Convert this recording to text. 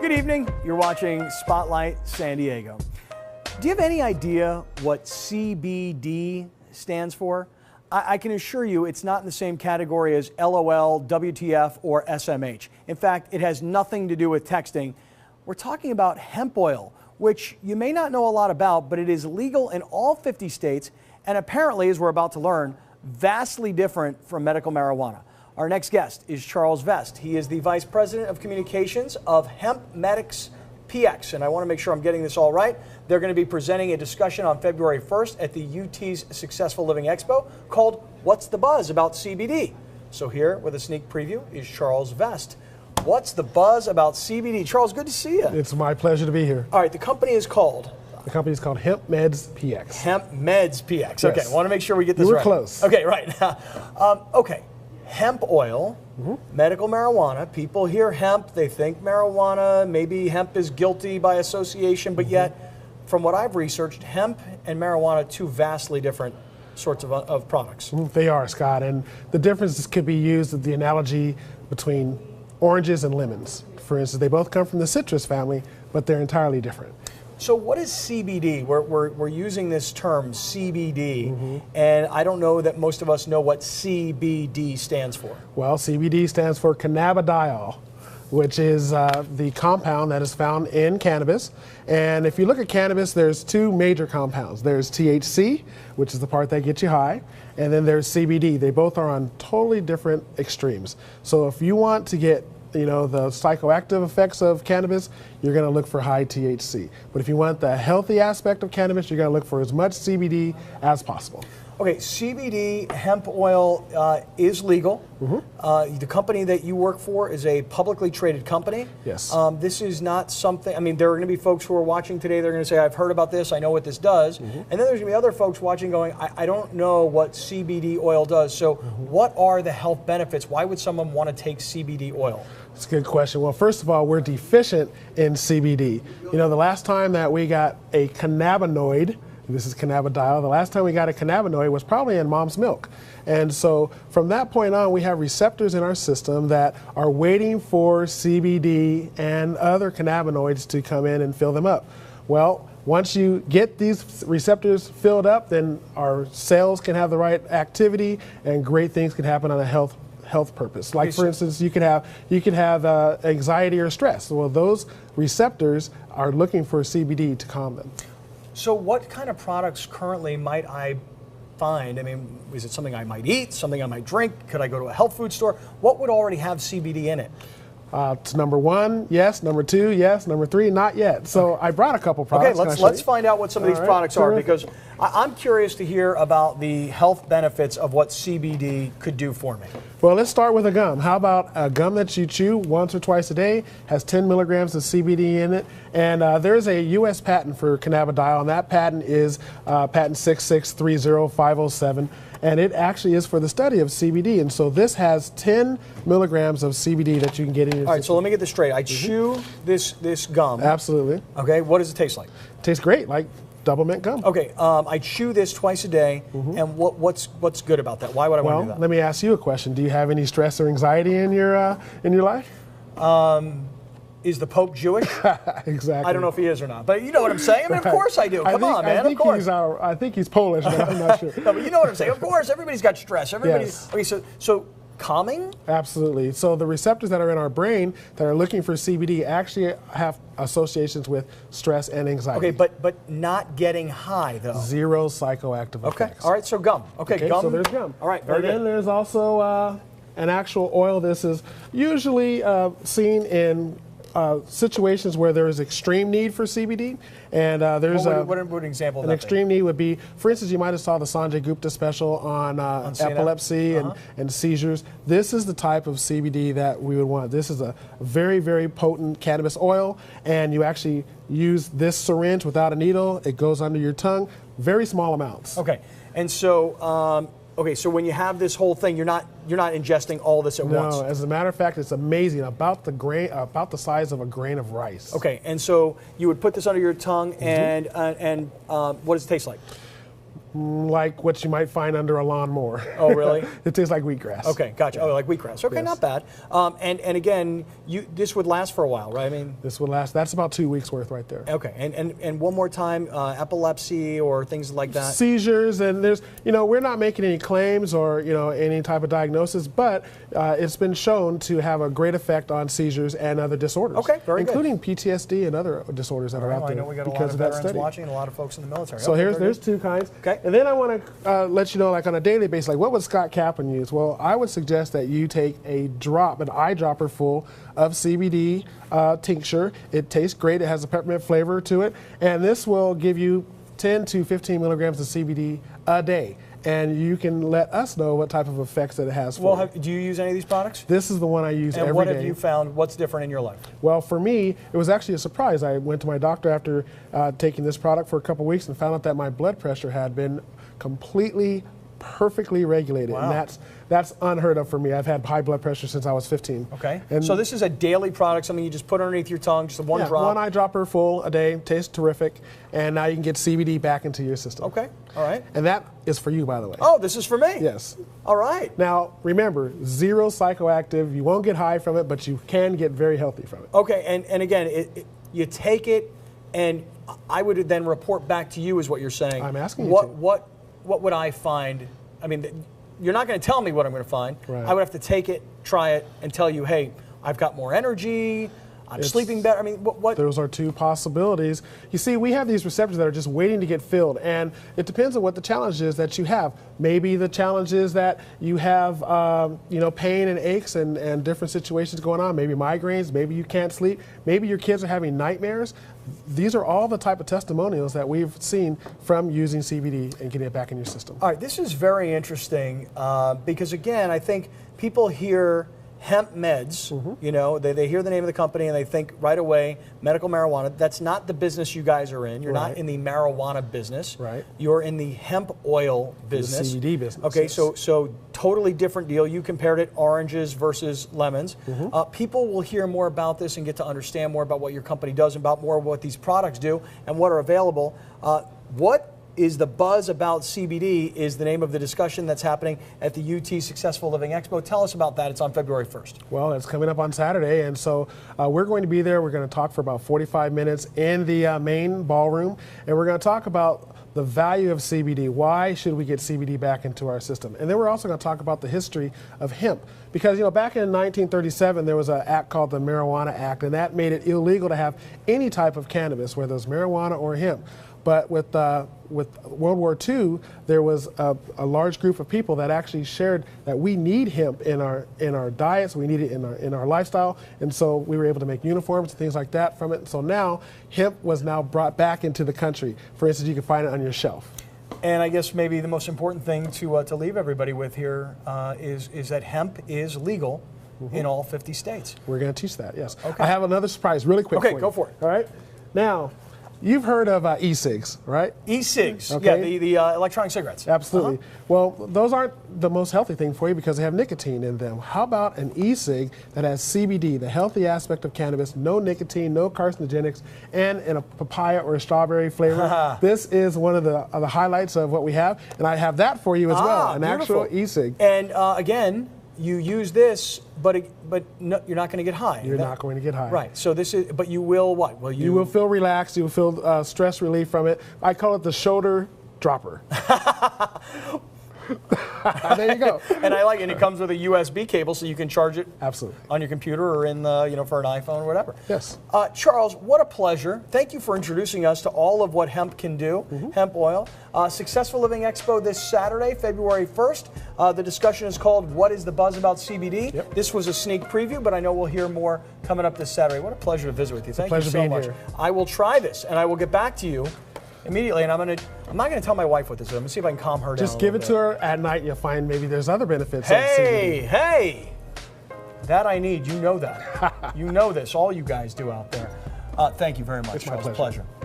Good evening. You're watching Spotlight San Diego. Do you have any idea what CBD stands for? I can assure you it's not in the same category as LOL, WTF, or SMH. In fact, it has nothing to do with texting. We're talking about hemp oil, which you may not know a lot about, but it is legal in all 50 states and apparently, as we're about to learn, vastly different from medical marijuana. Our next guest is Charles Vest. He is the Vice President of Communications of Hemp Medics PX, and I want to make sure I'm getting this all right. They're going to be presenting a discussion on February 1st at the UT's Successful Living Expo called What's the Buzz About CBD? So here with a sneak preview is Charles Vest. What's the buzz about CBD? Charles, good to see you. It's my pleasure to be here. All right, the company is called? The company is called Hemp Meds PX. Hemp Meds PX. Yes. Okay, I want to make sure we get this You were right. close. Okay, right. Okay, hemp oil, medical marijuana. People hear hemp, they think marijuana. Maybe hemp is guilty by association, but yet, from what I've researched, hemp and marijuana, two vastly different sorts of products. They are, Scott, and the difference could be used as the analogy between oranges and lemons. For instance, they both come from the citrus family, but they're entirely different. So what is CBD? We're using this term CBD, and I don't know that most of us know what CBD stands for. Well, CBD stands for cannabidiol, which is the compound that is found in cannabis. And if you look at cannabis, there's two major compounds. There's THC, which is the part that gets you high, and then there's CBD. They both are on totally different extremes. So if you want to get the psychoactive effects of cannabis, you're going to look for high THC. But if you want the healthy aspect of cannabis, you're going to look for as much CBD as possible. Okay, CBD hemp oil is legal. The company that you work for is a publicly traded company. Yes. This is not something, I mean, there are going to be folks who are watching today, they're going to say, I've heard about this, I know what this does. And then there's going to be other folks watching going, I don't know what CBD oil does. So what are the health benefits? Why would someone want to take CBD oil? That's a good question. Well, first of all, we're deficient in CBD. The last time that we got a cannabinoid, this is cannabidiol, the last time we got a cannabinoid was probably in mom's milk. And so from that point on, we have receptors in our system that are waiting for CBD and other cannabinoids to come in and fill them up. Well, once you get these receptors filled up, then our cells can have the right activity and great things can happen on a health purpose. Like, for instance, you could have anxiety or stress. Well, those receptors are looking for CBD to calm them. So what kind of products currently might I find? I mean, is it something I might eat, something I might drink? Could I go to a health food store? What would already have CBD in it? It's number one, yes. Number two, yes. Number three, not yet. So I brought a couple products. Okay, let's find out what some of these products are, because I'm curious to hear about the health benefits of what CBD could do for me. Well, let's start with a gum. How about a gum that you chew once or twice a day, has 10 milligrams of CBD in it, and there's a U.S. patent for cannabidiol, and that patent is patent 6630507. And it actually is for the study of CBD. And so this has 10 milligrams of CBD that you can get in your All right, so let me get this straight. I chew this gum. Absolutely. Okay, what does it taste like? It tastes great, like double mint gum. Okay, I chew this twice a day, and what's good about that? Why would I want to do that? Let me ask you a question. Do you have any stress or anxiety in your life? Is the Pope Jewish? Exactly. I don't know if he is or not, but you know what I'm saying. I mean, of course I do. Come on, man. Of course. I think he's Polish, but I'm not sure. No, but you know what I'm saying. Of course, everybody's got stress. Yes. Okay, so calming? Absolutely. So the receptors that are in our brain that are looking for CBD actually have associations with stress and anxiety. Okay, but not getting high though. Zero psychoactive effects. Okay. All right. So gum. Okay, gum. So there's gum. All right. Very good. And then there's also an actual oil. This is usually seen in situations where there is extreme need for CBD, and there's what an example of an that extreme need would be, for instance, you might have saw the Sanjay Gupta special on epilepsy and seizures. This is the type of CBD that we would want. This is a very, very potent cannabis oil, and you actually use this syringe without a needle. It goes under your tongue, very small amounts. Okay, and so okay, so when you have this whole thing, you're not ingesting all this at once. No, as a matter of fact, it's amazing. About the size of a grain of rice. Okay, and so you would put this under your tongue, and what does it taste like? Like what you might find under a lawnmower. Oh, really? It tastes like wheatgrass. Okay, gotcha. Oh, like wheatgrass. Okay, Yes. not bad. And again, this would last for a while, right? I mean, This would last, that's about 2 weeks worth right there. okay. And one more time, epilepsy or things like that. Seizures, and there's, we're not making any claims or, any type of diagnosis, but it's been shown to have a great effect on seizures and other disorders. Okay, very good. including PTSD and other disorders that are out Well, I there know we got a lot because of of that veterans study. watching and a lot of folks in the military. So Okay, there's two kinds. Okay. And then I want to let you know, like on a daily basis, like what would Scott Kaplan use? Well, I would suggest that you take an eyedropper full of CBD tincture. It tastes great. It has a peppermint flavor to it. And this will give you 10 to 15 milligrams of CBD a day. And you can let us know what type of effects that it has for you. Do you use any of these products? This is the one I use every day. And what have you found? What's different in your life? Well, for me, it was actually a surprise. I went to my doctor after taking this product for a couple weeks and found out that my blood pressure had been completely, perfectly regulated. Wow. And that's unheard of for me. I've had high blood pressure since I was 15. Okay. And So this is a daily product, something you just put underneath your tongue, just one yeah, drop. one eyedropper full a day, tastes terrific, and now you can get CBD back into your system. Okay. All right. And that is for you, by the way. Oh, this is for me. Yes. All right. Now, remember, zero psychoactive. You won't get high from it, but you can get very healthy from it. Okay. And again, you take it, and I would then report back to you, is what you're saying. I'm asking you to. What would I find? I mean, you're not going to tell me what I'm going to find. Right. I would have to take it, try it, and tell you, hey, I've got more energy. I'm sleeping better. I mean, what? Those are two possibilities. You see, we have these receptors that are just waiting to get filled, and it depends on what the challenge is that you have. Maybe the challenge is that you have, pain and aches and different situations going on. Maybe migraines. Maybe you can't sleep. Maybe your kids are having nightmares. These are all the type of testimonials that we've seen from using CBD and getting it back in your system. All right, this is very interesting because, again, I think people hear hemp meds, they hear the name of the company and they think right away medical marijuana. That's not the business you guys are in. You're not in the marijuana business. Right. You're in the hemp oil business. The CBD business. Okay, yes. so totally different deal. You compared it oranges versus lemons. People will hear more about this and get to understand more about what your company does, about more of what these products do and what are available. What is the buzz about CBD is the name of the discussion that's happening at the UT Successful Living Expo. Tell us about that. It's on February 1st. Well, it's coming up on Saturday, and so we're going to be there. We're going to talk for about 45 minutes in the main ballroom, and we're going to talk about the value of CBD. Why should we get CBD back into our system? And then we're also going to talk about the history of hemp. Because, back in 1937, there was an act called the Marijuana Act, and that made it illegal to have any type of cannabis, whether it's marijuana or hemp. But with World War II, there was a large group of people that actually shared that we need hemp in our diets, we need it in our lifestyle, and so we were able to make uniforms and things like that from it. So now hemp was now brought back into the country. For instance, you can find it on your shelf. And I guess maybe the most important thing to leave everybody with here is that hemp is legal in all 50 states. We're going to teach that, yes. Okay. I have another surprise really quick for you. Okay, go for it. All right. Now, you've heard of E-Cigs, right? E-Cigs, okay. Yeah, the electronic cigarettes. Absolutely. Well, those aren't the most healthy thing for you because they have nicotine in them. How about an E-Cig that has CBD, the healthy aspect of cannabis, no nicotine, no carcinogenics, and in a papaya or a strawberry flavor? This is one of the highlights of what we have, and I have that for you as well, an beautiful. actual E-Cig. And again, you use this, but no, you're not going to get high. You're not going to get high. Right. So this is, but you will what? Well, you will feel relaxed. You will feel stress relief from it. I call it the shoulder dropper. There you go. And I like it. And it comes with a USB cable, so you can charge it absolutely on your computer or in the for an iPhone or whatever. Yes. Charles, what a pleasure. Thank you for introducing us to all of what hemp can do. Hemp oil. Successful Living Expo this Saturday, February 1st. The discussion is called "What is the Buzz About CBD?" Yep. This was a sneak preview, but I know we'll hear more coming up this Saturday. What a pleasure to visit with you. Thank you so much. Here. I will try this, and I will get back to you immediately, and I'm not gonna tell my wife what this is. I'm gonna see if I can calm her down. Just give it to her at night. You'll find maybe there's other benefits. Hey, that I need. You know that. You know this. All you guys do out there. Thank you very much. It's my Charles. pleasure. Pleasure.